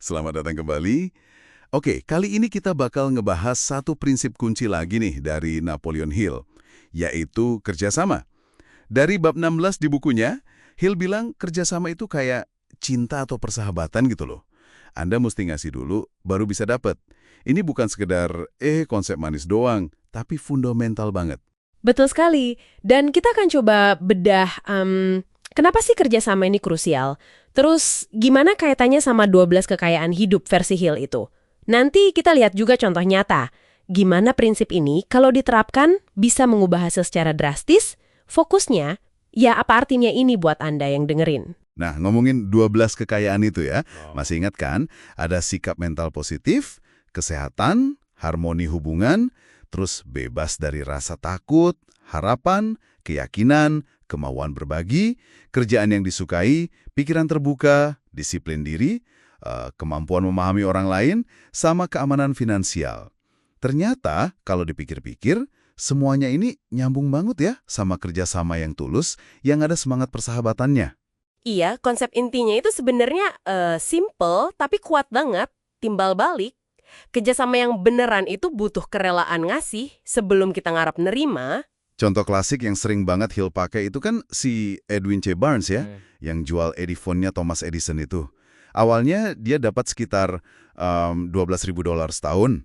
Selamat datang kembali. Oke, kali ini kita bakal ngebahas satu prinsip kunci lagi nih dari Napoleon Hill, yaitu kerjasama. Dari bab 16 di bukunya, Hill bilang kerjasama itu kayak cinta atau persahabatan gitu loh. Anda mesti ngasih dulu, baru bisa dapet. Ini bukan sekedar, konsep manis doang, tapi fundamental banget. Betul sekali. Dan kita akan coba bedah, kenapa sih kerjasama ini krusial? Terus gimana kaitannya sama 12 kekayaan hidup versi Hill itu? Nanti kita lihat juga contoh nyata. Gimana prinsip ini kalau diterapkan bisa mengubah hasil secara drastis? Fokusnya, ya apa artinya ini buat Anda yang dengerin? Nah, ngomongin 12 kekayaan itu ya, masih ingat kan? Ada sikap mental positif, kesehatan, harmoni hubungan, terus bebas dari rasa takut, harapan, keyakinan, kemauan berbagi, kerjaan yang disukai, pikiran terbuka, disiplin diri, kemampuan memahami orang lain, sama keamanan finansial. Ternyata, kalau dipikir-pikir, semuanya ini nyambung banget ya sama kerjasama yang tulus, yang ada semangat persahabatannya. Iya, konsep intinya itu sebenarnya simple tapi kuat banget, timbal balik. Kerjasama yang beneran itu butuh kerelaan ngasih sebelum kita ngarap nerima. Contoh klasik yang sering banget Hill pakai itu kan si Edwin C. Barnes ya, yang jual Ediphone-nya Thomas Edison itu. Awalnya dia dapat sekitar $12.000 setahun.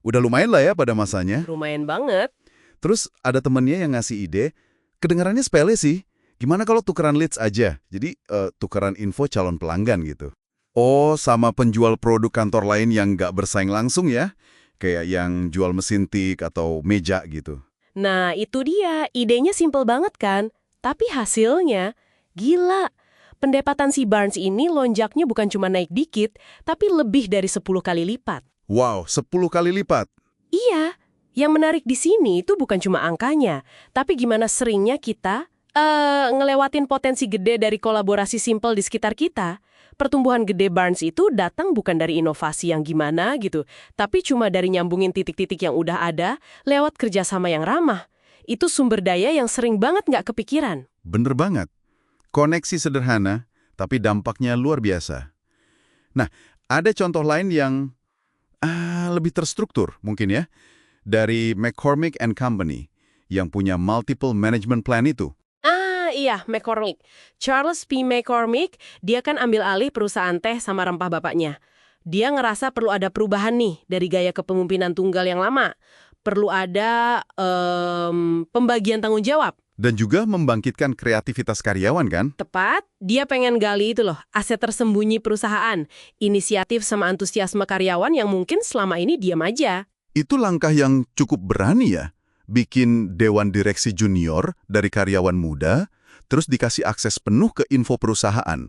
Udah lumayan lah ya pada masanya. Lumayan banget. Terus ada temennya yang ngasih ide, kedengarannya sepele sih. Gimana kalau tukeran leads aja? Jadi tukeran info calon pelanggan gitu. Oh, sama penjual produk kantor lain yang nggak bersaing langsung ya? Kayak yang jual mesin tik atau meja gitu. Nah, itu dia. Idenya simple banget kan? Tapi hasilnya, gila. Pendapatan si Barnes ini lonjaknya bukan cuma naik dikit, tapi lebih dari 10 kali lipat. Wow, 10 kali lipat. Iya, yang menarik di sini itu bukan cuma angkanya, tapi gimana seringnya kita ngelewatin potensi gede dari kolaborasi simple di sekitar kita. Pertumbuhan gede Barnes itu datang bukan dari inovasi yang gimana gitu, tapi cuma dari nyambungin titik-titik yang udah ada lewat kerjasama yang ramah. Itu sumber daya yang sering banget nggak kepikiran. Bener banget. Koneksi sederhana, tapi dampaknya luar biasa. Nah, ada contoh lain yang lebih terstruktur mungkin ya. Dari McCormick and Company, yang punya multiple management plan itu. Iya, McCormick. Charles P. McCormick, dia kan ambil alih perusahaan teh sama rempah bapaknya. Dia ngerasa perlu ada perubahan nih dari gaya kepemimpinan tunggal yang lama. Perlu ada pembagian tanggung jawab. Dan juga membangkitkan kreativitas karyawan kan? Tepat, dia pengen gali itu loh, aset tersembunyi perusahaan, inisiatif sama antusiasme karyawan yang mungkin selama ini diam aja. Itu langkah yang cukup berani ya. Bikin dewan direksi junior dari karyawan muda, terus dikasih akses penuh ke info perusahaan.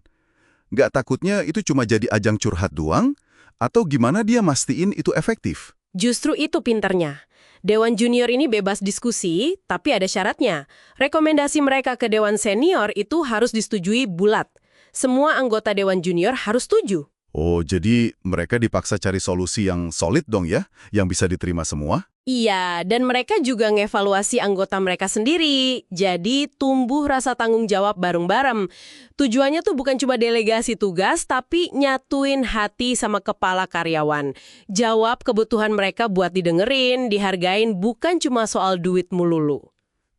Nggak takutnya itu cuma jadi ajang curhat doang? Atau gimana dia mastiin itu efektif? Justru itu pinternya. Dewan junior ini bebas diskusi, tapi ada syaratnya. Rekomendasi mereka ke dewan senior itu harus disetujui bulat. Semua anggota dewan junior harus setuju. Oh, jadi mereka dipaksa cari solusi yang solid dong ya? Yang bisa diterima semua? Iya, dan mereka juga ngevaluasi anggota mereka sendiri. Jadi tumbuh rasa tanggung jawab bareng-bareng. Tujuannya tuh bukan cuma delegasi tugas, tapi nyatuin hati sama kepala karyawan. Jawab kebutuhan mereka buat didengerin, dihargain, bukan cuma soal duit melulu.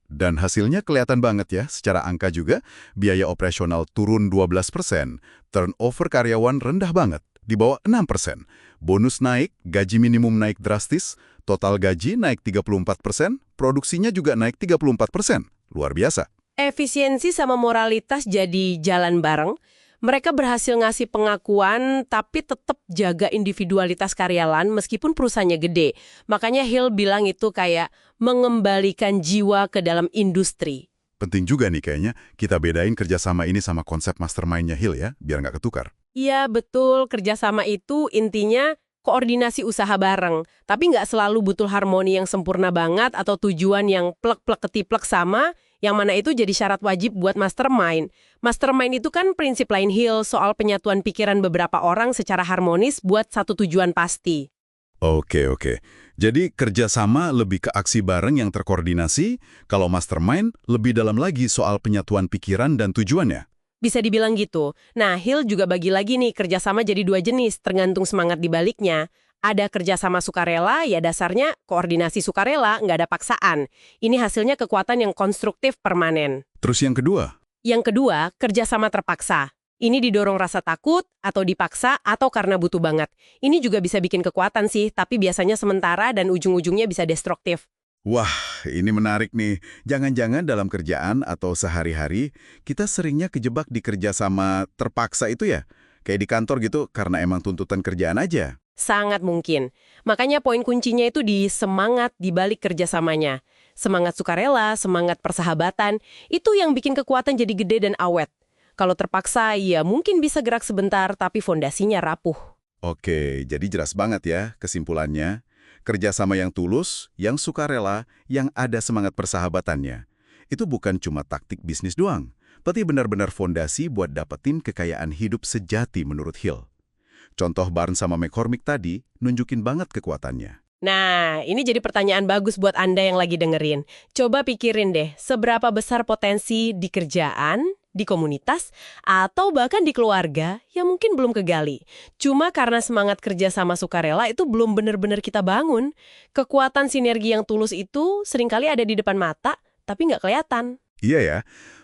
Dan hasilnya kelihatan banget ya, secara angka juga, biaya operasional turun 12%, turnover karyawan rendah banget, di bawah 6%. Bonus naik, gaji minimum naik drastis, total gaji naik 34%, produksinya juga naik 34%. Luar biasa. Efisiensi sama moralitas jadi jalan bareng. Mereka berhasil ngasih pengakuan, tapi tetap jaga individualitas karyawan meskipun perusahaannya gede. Makanya Hill bilang itu kayak mengembalikan jiwa ke dalam industri. Penting juga nih kayaknya kita bedain kerjasama ini sama konsep mastermind-nya Hill ya, biar nggak ketukar. Iya, betul. Kerjasama itu intinya koordinasi usaha bareng. Tapi nggak selalu butuh harmoni yang sempurna banget atau tujuan yang plek-plek ketiplek sama, yang mana itu jadi syarat wajib buat mastermind. Mastermind itu kan prinsip lain Hill soal penyatuan pikiran beberapa orang secara harmonis buat satu tujuan pasti. Oke. Jadi kerjasama lebih ke aksi bareng yang terkoordinasi, kalau mastermind lebih dalam lagi soal penyatuan pikiran dan tujuannya. Bisa dibilang gitu. Nah, Hill juga bagi lagi nih kerjasama jadi dua jenis, tergantung semangat di baliknya. Ada kerjasama sukarela, ya dasarnya koordinasi sukarela, nggak ada paksaan. Ini hasilnya kekuatan yang konstruktif permanen. Terus yang kedua? Yang kedua, kerjasama terpaksa. Ini didorong rasa takut, atau dipaksa, atau karena butuh banget. Ini juga bisa bikin kekuatan sih, tapi biasanya sementara dan ujung-ujungnya bisa destruktif. Wah, ini menarik nih. Jangan-jangan dalam kerjaan atau sehari-hari, kita seringnya kejebak di kerjasama terpaksa itu ya? Kayak di kantor gitu, karena emang tuntutan kerjaan aja. Sangat mungkin. Makanya poin kuncinya itu di semangat di balik kerjasamanya. Semangat sukarela, semangat persahabatan, itu yang bikin kekuatan jadi gede dan awet. Kalau terpaksa, ya mungkin bisa gerak sebentar, tapi fondasinya rapuh. Oke, jadi jelas banget ya kesimpulannya. Kerjasama yang tulus, yang sukarela, yang ada semangat persahabatannya. Itu bukan cuma taktik bisnis doang, tapi benar-benar fondasi buat dapetin kekayaan hidup sejati menurut Hill. Contoh Barnes sama McCormick tadi nunjukin banget kekuatannya. Nah, ini jadi pertanyaan bagus buat Anda yang lagi dengerin. Coba pikirin deh, seberapa besar potensi di kerjaan, di komunitas, atau bahkan di keluarga yang mungkin belum kegali. Cuma karena semangat kerja sama sukarela itu belum benar-benar kita bangun. Kekuatan sinergi yang tulus itu seringkali ada di depan mata, tapi nggak kelihatan. Iya ya,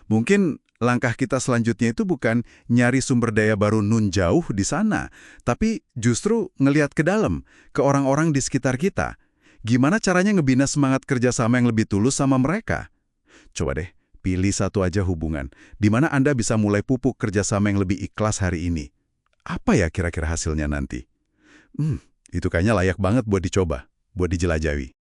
mungkin langkah kita selanjutnya itu bukan nyari sumber daya baru nun jauh di sana, tapi justru ngelihat ke dalam, ke orang-orang di sekitar kita. Gimana caranya ngebina semangat kerjasama yang lebih tulus sama mereka? Coba deh, pilih satu aja hubungan, di mana Anda bisa mulai pupuk kerjasama yang lebih ikhlas hari ini. Apa ya kira-kira hasilnya nanti? Itu kayaknya layak banget buat dicoba, buat dijelajahi.